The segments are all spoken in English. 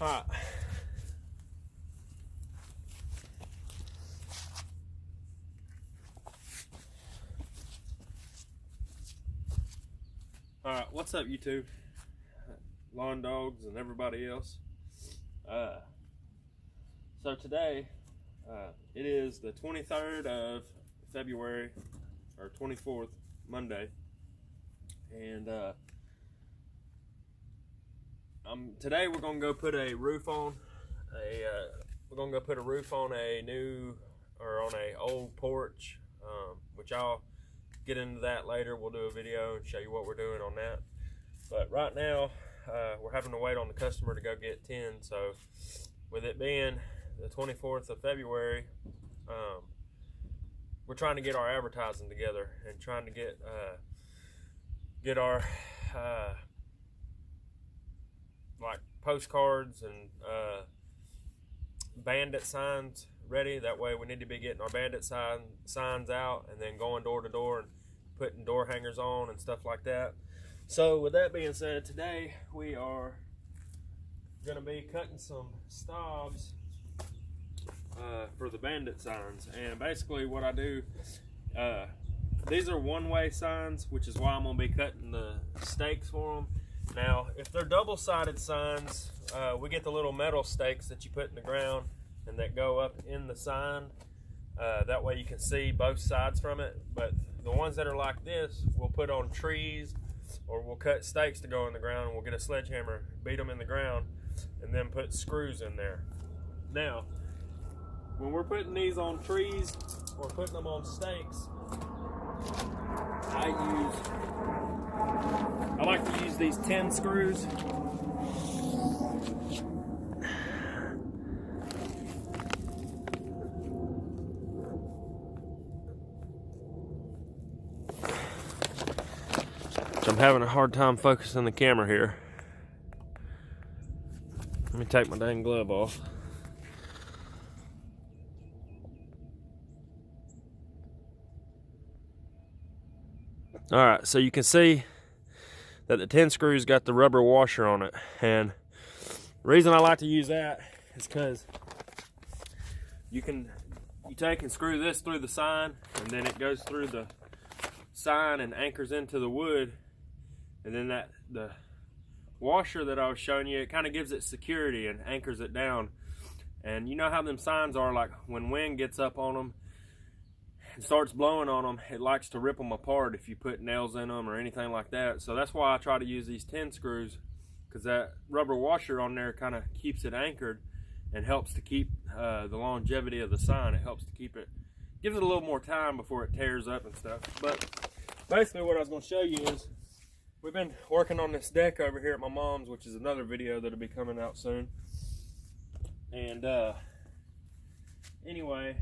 hot. Alright, what's up YouTube? Lawn dogs and everybody else. So today, it is the 23rd of February, or 24th, Monday. And today we're gonna go put a roof on a new, or on a old porch, which I'll get into that later. We'll do a video and show you what we're doing on that. But right now, we're having to wait on the customer to go get tin. So with it being the 24th of February, we're trying to get our advertising together and trying to get our like postcards and Bandit signs ready. That way we need to be getting our Bandit signs out and then going door to door and putting door hangers on and stuff like that. So with that being said, today we are going to be cutting some stobs for the Bandit signs. And basically what I do, these are one-way signs, which is why I'm going to be cutting the stakes for them. Now if they're double-sided signs, we get the little metal stakes that you put in the ground and that go up in the sign. That way you can see both sides from it. But the ones that are like this, we'll put on trees, or we'll cut stakes to go in the ground, and we'll get a sledgehammer, beat them in the ground, and then put screws in there. Now, when we're putting these on trees or putting them on stakes, I like to use these 10 screws. I'm having a hard time focusing the camera here. Let me take my dang glove off. Alright, so you can see that the 10 screws got the rubber washer on it. And the reason I like to use that is because you take and screw this through the sign, and then it goes through the sign and anchors into the wood. And then the washer that I was showing you, it kind of gives it security and anchors it down. And you know how them signs are, like when wind gets up on them and starts blowing on them, it likes to rip them apart if you put nails in them or anything like that. So that's why I try to use these 10 screws, because that rubber washer on there kind of keeps it anchored and helps to keep the longevity of the sign. It helps to keep it, gives it a little more time before it tears up and stuff. But basically what I was going to show you is, we've been working on this deck over here at my mom's, which is another video that'll be coming out soon. And anyway,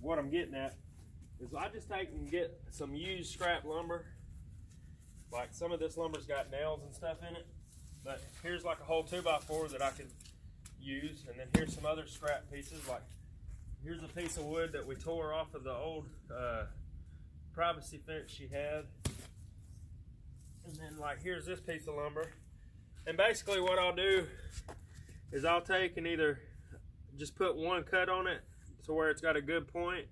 what I'm getting at is I just take and get some used scrap lumber. Like some of this lumber's got nails and stuff in it, but here's like a whole 2x4 that I can use. And then here's some other scrap pieces. Like here's a piece of wood that we tore off of the old privacy fence she had. And then like here's this piece of lumber. And basically what I'll do is I'll take and either just put one cut on it to where it's got a good point,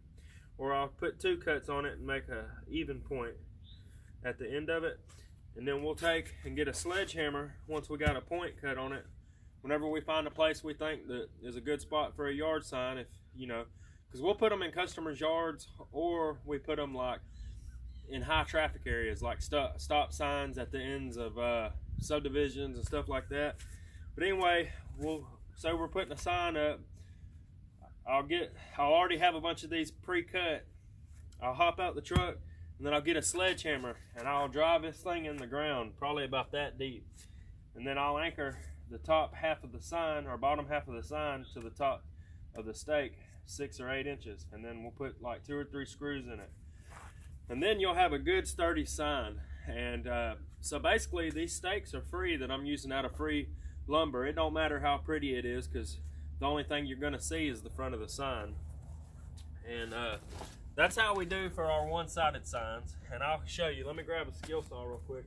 or I'll put 2 cuts on it and make a even point at the end of it. And then we'll take and get a sledgehammer once we got a point cut on it. Whenever we find a place we think that is a good spot for a yard sign, if you know, because we'll put them in customers' yards, or we put them like in high traffic areas, like stop signs at the ends of subdivisions and stuff like that. But anyway, so we're putting a sign up. I'll already have a bunch of these pre-cut. I'll hop out the truck, and then I'll get a sledgehammer and I'll drive this thing in the ground, probably about that deep. And then I'll anchor the top half of the sign, or bottom half of the sign, to the top of the stake, 6 or 8 inches. And then we'll put like 2 or 3 screws in it. And then you'll have a good sturdy sign. And so basically these stakes are free, that I'm using out of free lumber. It don't matter how pretty it is, because the only thing you're going to see is the front of the sign. And that's how we do for our one-sided signs. And I'll show you. Let me grab a skill saw real quick.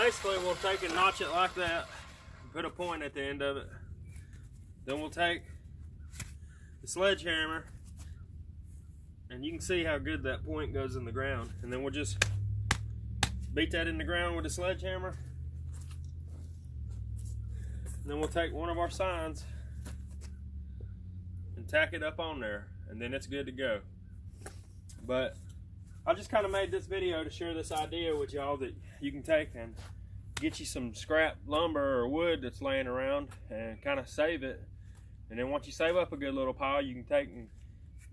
basically we'll take and notch it like that, put a point at the end of it. Then we'll take the sledgehammer, and you can see how good that point goes in the ground, and then we'll just beat that in the ground with a sledgehammer. And then we'll take one of our signs and tack it up on there, and then it's good to go. But I just kind of made this video to share this idea with y'all that you can take and get you some scrap lumber or wood that's laying around and kind of save it. And then once you save up a good little pile, you can take and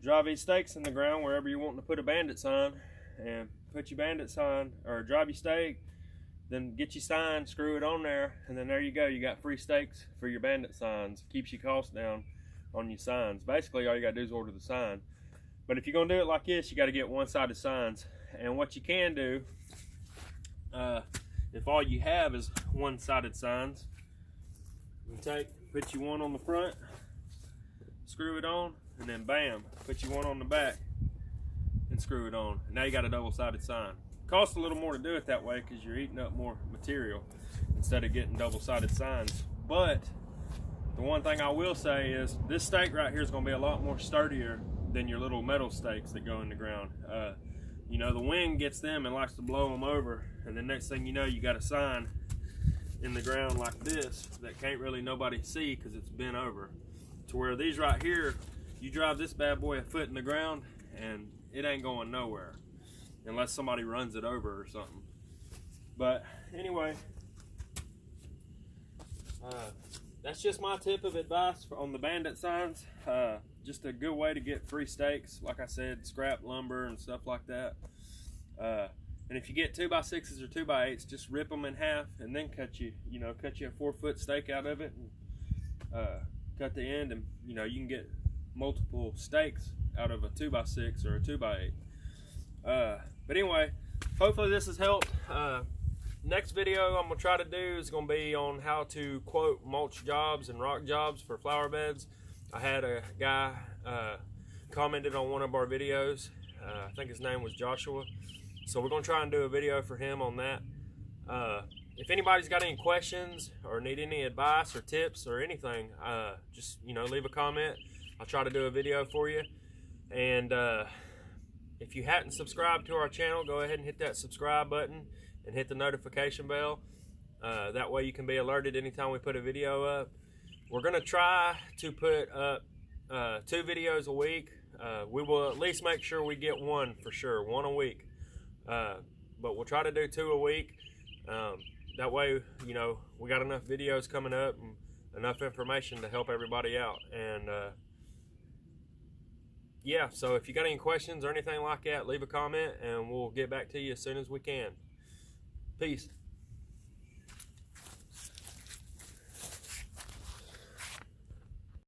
drive these stakes in the ground wherever you're wanting to put a Bandit sign, and put your Bandit sign, or drive your stake, then get your sign, screw it on there, and then there you go. You got free stakes for your Bandit signs. Keeps your costs down on your signs. Basically all you gotta do is order the sign. But if you're gonna do it like this, you gotta get one-sided signs. And what you can do, if all you have is one-sided signs, you put you one on the front, screw it on, and then bam, put you one on the back and screw it on. And now you got a double-sided sign. Costs a little more to do it that way because you're eating up more material instead of getting double-sided signs. But the one thing I will say is this stake right here is going to be a lot more sturdier than your little metal stakes that go in the ground. You know, the wind gets them and likes to blow them over, and the next thing you know, you got a sign in the ground like this that can't really nobody see because it's bent over. To where these right here, you drive this bad boy a foot in the ground and it ain't going nowhere unless somebody runs it over or something. But anyway, that's just my tip of advice on the Bandit signs. Just a good way to get free stakes, like I said, scrap lumber and stuff like that. And if you get 2x6s or 2x8s, just rip them in half and then cut you a 4-foot stake out of it, and cut the end, and you can get multiple stakes out of a 2x6 or a 2x8. But anyway, hopefully this has helped. Next video I'm gonna try to do is gonna be on how to quote mulch jobs and rock jobs for flower beds. I had a guy commented on one of our videos. I think his name was Joshua. So we're gonna try and do a video for him on that. If anybody's got any questions or need any advice or tips or anything, just leave a comment. I'll try to do a video for you. And if you hadn't subscribed to our channel, go ahead and hit that subscribe button and hit the notification bell. That way you can be alerted anytime we put a video up. We're gonna try to put up 2 videos a week. We will at least make sure we get one for sure, one a week. But we'll try to do 2 a week. That way, we got enough videos coming up and enough information to help everybody out. And yeah, so if you got any questions or anything like that, leave a comment and we'll get back to you as soon as we can. Peace.